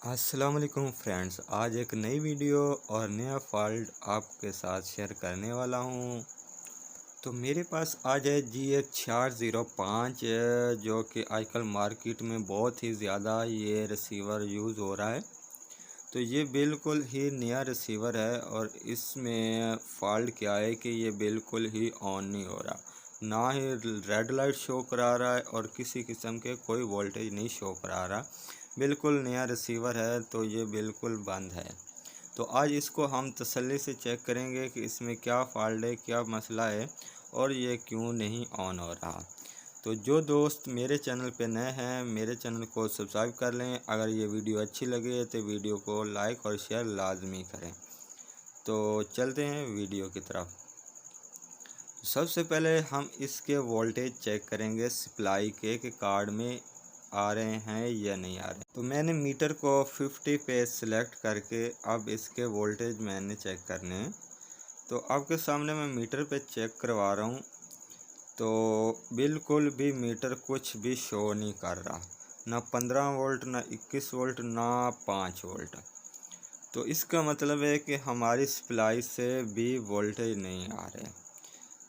अस्सलाम वालेकुम फ्रेंड्स, आज एक नई वीडियो और नया फॉल्ट आपके साथ शेयर करने वाला हूँ। तो मेरे पास आज है GH405 जो कि आजकल मार्केट में बहुत ही ज़्यादा ये रिसीवर यूज़ हो रहा है। तो ये बिल्कुल ही नया रिसीवर है और इसमें फॉल्ट क्या है कि ये बिल्कुल ही ऑन नहीं हो रहा, ना ही रेड लाइट शो करा रहा है और किसी किस्म के कोई वोल्टेज नहीं शो करा रहा। बिल्कुल नया रिसीवर है तो ये बिल्कुल बंद है। तो आज इसको हम तसल्ली से चेक करेंगे कि इसमें क्या फॉल्ट है, क्या मसला है और ये क्यों नहीं ऑन हो रहा। तो जो दोस्त मेरे चैनल पे नए हैं मेरे चैनल को सब्सक्राइब कर लें। अगर ये वीडियो अच्छी लगे तो वीडियो को लाइक और शेयर लाजमी करें। तो चलते हैं वीडियो की तरफ। सबसे पहले हम इसके वोल्टेज चेक करेंगे सप्लाई के कि कार्ड में आ रहे हैं या नहीं आ रहे। तो मैंने मीटर को 50 पे सिलेक्ट करके अब इसके वोल्टेज मैंने चेक करने हैं। तो आपके सामने मैं मीटर पे चेक करवा रहा हूँ। तो बिल्कुल भी मीटर कुछ भी शो नहीं कर रहा, ना 15 वोल्ट, ना 21 वोल्ट, ना 5 वोल्ट। तो इसका मतलब है कि हमारी सप्लाई से भी वोल्टेज नहीं आ रहे।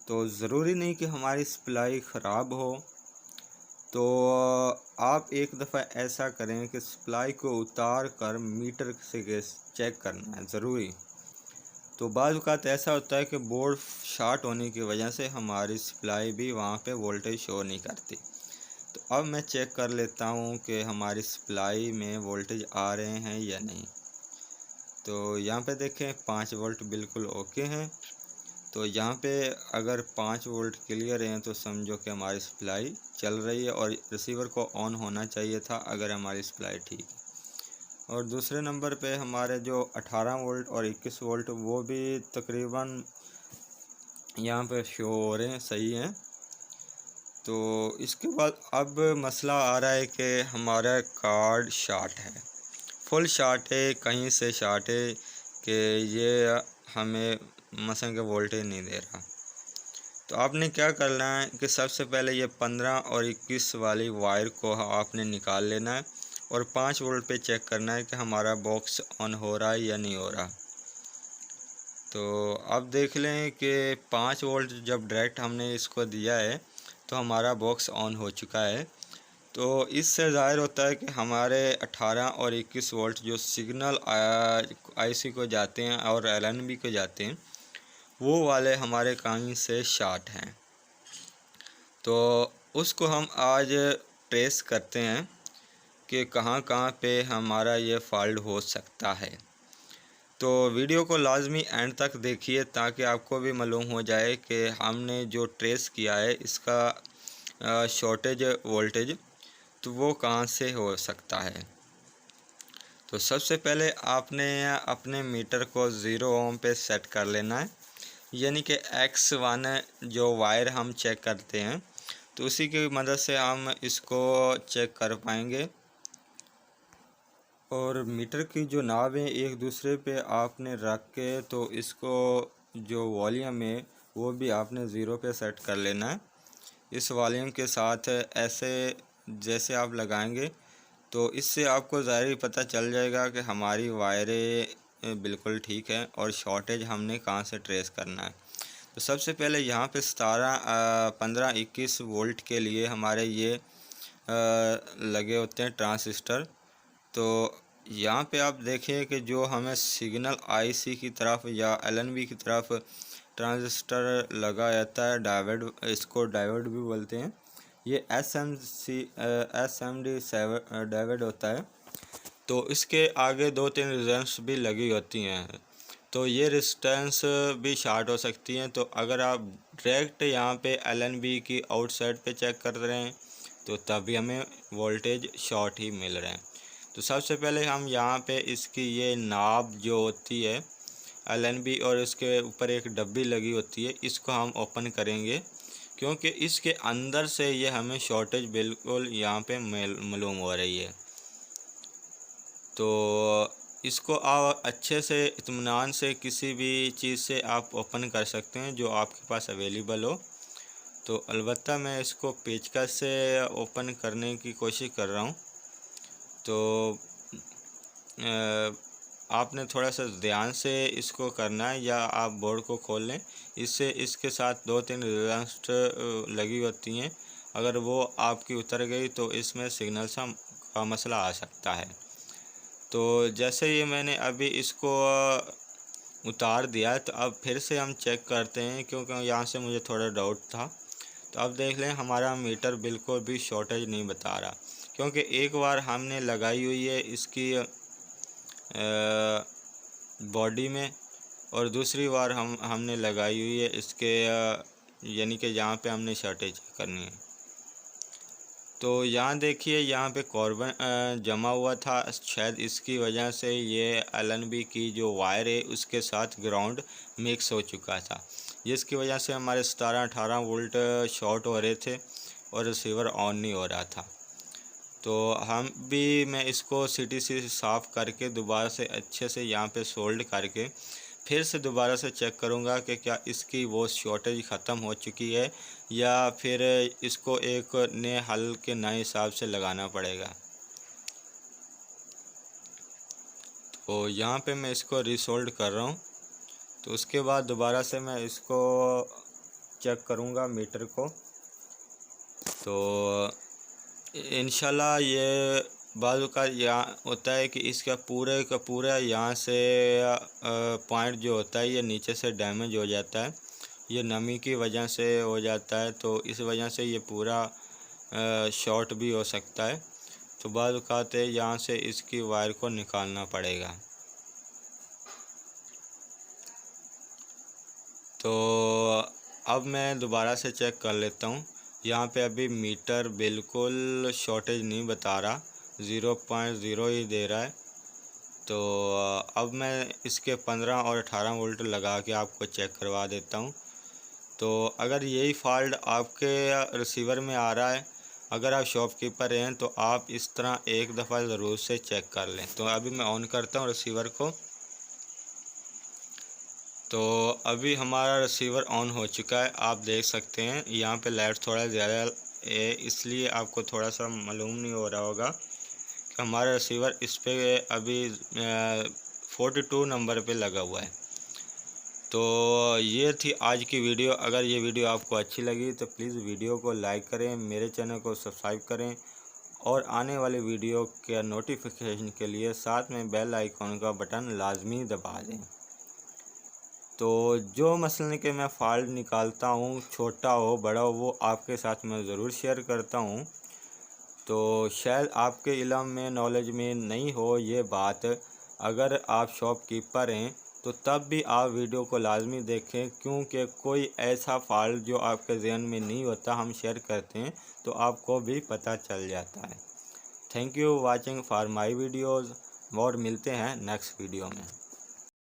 तो ज़रूरी नहीं कि हमारी सप्लाई ख़राब हो। तो आप एक दफ़ा ऐसा करें कि सप्लाई को उतार कर मीटर से चेक करना है ज़रूरी। तो बाज़ औक़ात ऐसा होता है कि बोर्ड शॉर्ट होने की वजह से हमारी सप्लाई भी वहाँ पे वोल्टेज शो नहीं करती। तो अब मैं चेक कर लेता हूँ कि हमारी सप्लाई में वोल्टेज आ रहे हैं या नहीं। तो यहाँ पे देखें 5 वोल्ट बिल्कुल ओके हैं। तो यहाँ पे अगर 5 वोल्ट क्लियर हैं तो समझो कि हमारी सप्लाई चल रही है और रिसीवर को ऑन होना चाहिए था अगर हमारी सप्लाई ठीक है। और दूसरे नंबर पे हमारे जो 18 वोल्ट और 21 वोल्ट वो भी तकरीबन यहाँ पे शो हो रहे हैं, सही हैं। तो इसके बाद अब मसला आ रहा है कि हमारा कार्ड शॉर्ट है, फुल शॉर्ट है, कहीं से शॉर्ट है कि ये हमें मसलन के वोल्टेज नहीं दे रहा। तो आपने क्या करना है कि सबसे पहले ये 15 और 21 वाली वायर को आपने निकाल लेना है और 5 वोल्ट पे चेक करना है कि हमारा बॉक्स ऑन हो रहा है या नहीं हो रहा। तो अब देख लें कि 5 वोल्ट जब डायरेक्ट हमने इसको दिया है तो हमारा बॉक्स ऑन हो चुका है। तो इससे ज़ाहिर होता है कि हमारे 18 और 21 वोल्ट जो सिग्नल आईसी को जाते हैं और एलएनबी को जाते हैं वो वाले हमारे कहीं से शॉर्ट हैं। तो उसको हम आज ट्रेस करते हैं कि कहाँ कहाँ पे हमारा ये फॉल्ट हो सकता है। तो वीडियो को लाजमी एंड तक देखिए ताकि आपको भी मालूम हो जाए कि हमने जो ट्रेस किया है इसका शॉर्टेज वोल्टेज तो वो कहाँ से हो सकता है। तो सबसे पहले आपने अपने मीटर को 0 ओम पे सेट कर लेना है, यानी कि X1 जो वायर हम चेक करते हैं तो उसी की मदद से हम इसको चेक कर पाएंगे। और मीटर की जो नाब है एक दूसरे पे आपने रख के तो इसको जो वॉल्यूम है वो भी आपने 0 पे सेट कर लेना है। इस वॉल्यूम के साथ ऐसे जैसे आप लगाएंगे तो इससे आपको ज़ाहिर ही पता चल जाएगा कि हमारी वायरें बिल्कुल ठीक है और शॉर्टेज हमने कहाँ से ट्रेस करना है। तो सबसे पहले यहाँ पे 15-21 वोल्ट के लिए हमारे ये लगे होते हैं ट्रांजिस्टर। तो यहाँ पे आप देखिए कि जो हमें सिग्नल आईसी की तरफ या एलएनबी की तरफ ट्रांजिस्टर लगा जाता है, डायोड, इसको डायोड भी बोलते हैं, ये एसएमडी डायोड होता है। तो इसके आगे 2-3 रेजिस्टेंस भी लगी होती हैं तो ये रेजिस्टेंस भी शार्ट हो सकती हैं। तो अगर आप डायरेक्ट यहाँ पे एलएनबी की आउटसाइड पे चेक कर रहे हैं तो तभी हमें वोल्टेज शॉर्ट ही मिल रहे हैं। तो सबसे पहले हम यहाँ पे इसकी ये नाब जो होती है एलएनबी और इसके ऊपर एक डब्बी लगी होती है इसको हम ओपन करेंगे क्योंकि इसके अंदर से ये हमें शॉर्टेज बिल्कुल यहाँ पे मालूम हो रही है। तो इसको आप अच्छे से इत्मीनान से किसी भी चीज़ से आप ओपन कर सकते हैं जो आपके पास अवेलेबल हो। तो अलबत्ता मैं इसको पेचकस से ओपन करने की कोशिश कर रहा हूँ। तो आपने थोड़ा सा ध्यान से इसको करना है, या आप बोर्ड को खोल लें। इससे इसके साथ 2-3 रेजिस्टर लगी होती हैं, अगर वो आपकी उतर गई तो इसमें सिग्नल का मसला आ सकता है। तो जैसे ये मैंने अभी इसको उतार दिया, तो अब फिर से हम चेक करते हैं, क्योंकि यहाँ से मुझे थोड़ा डाउट था। तो अब देख लें, हमारा मीटर बिल्कुल भी शॉर्टेज नहीं बता रहा, क्योंकि एक बार हमने लगाई हुई है इसकी बॉडी में, और दूसरी बार हमने लगाई हुई है इसके यानी कि जहाँ पे हमने शॉर्टेज करनी है। तो यहाँ देखिए, यहाँ पे कार्बन जमा हुआ था, शायद इसकी वजह से ये एलएनबी की जो वायर है उसके साथ ग्राउंड मिक्स हो चुका था, जिसकी वजह से हमारे 17-18 वोल्ट शॉर्ट हो रहे थे और रिसीवर ऑन नहीं हो रहा था। तो मैं इसको सीटीसी साफ़ करके दोबारा से अच्छे से यहाँ पे सोल्ड करके फिर से दोबारा से चेक करूँगा कि क्या इसकी वो शॉर्टेज ख़त्म हो चुकी है, या फिर इसको एक नए हल के नए हिसाब से लगाना पड़ेगा। तो यहाँ पे मैं इसको रीसोल्ड कर रहा हूँ। तो उसके बाद दोबारा से मैं इसको चेक करूँगा मीटर को। तो इंशाल्लाह ये बाज़ का यहाँ होता है कि इसका पूरे का पूरा यहाँ से पॉइंट जो होता है ये नीचे से डैमेज हो जाता है, ये नमी की वजह से हो जाता है। तो इस वजह से ये पूरा शॉर्ट भी हो सकता है। तो बाज़ औक़ात यहाँ से इसकी वायर को निकालना पड़ेगा। तो अब मैं दोबारा से चेक कर लेता हूँ। यहाँ पे अभी मीटर बिल्कुल शॉर्टेज नहीं बता रहा, 0.0 ही दे रहा है। तो अब मैं इसके 15 और 18 वोल्ट लगा के आपको चेक करवा देता हूँ। तो अगर यही फॉल्ट आपके रिसीवर में आ रहा है, अगर आप शॉपकीपर हैं, तो आप इस तरह एक दफ़ा ज़रूर से चेक कर लें। तो अभी मैं ऑन करता हूँ रिसीवर को। तो अभी हमारा रिसीवर ऑन हो चुका है, आप देख सकते हैं। यहाँ पे लाइट थोड़ा ज़्यादा है, इसलिए आपको थोड़ा सा मालूम नहीं हो रहा होगा कि हमारा रिसीवर इस पे अभी 42 नंबर पे लगा हुआ है। तो ये थी आज की वीडियो। अगर ये वीडियो आपको अच्छी लगी तो प्लीज़ वीडियो को लाइक करें, मेरे चैनल को सब्सक्राइब करें, और आने वाले वीडियो के नोटिफिकेशन के लिए साथ में बेल आइकॉन का बटन लाजमी दबा दें। तो जो मसले के मैं फॉल्ट निकालता हूँ, छोटा हो बड़ा हो, वो आपके साथ मैं ज़रूर शेयर करता हूँ। तो शायद आपके इल्म में, नॉलेज में नहीं हो ये बात, अगर आप शॉपकीपर हैं तो तब भी आप वीडियो को लाजमी देखें, क्योंकि कोई ऐसा फॉल्ट जो आपके ज़हन में नहीं होता हम शेयर करते हैं तो आपको भी पता चल जाता है। Thank you watching for my videos, और मिलते हैं नेक्स्ट वीडियो में।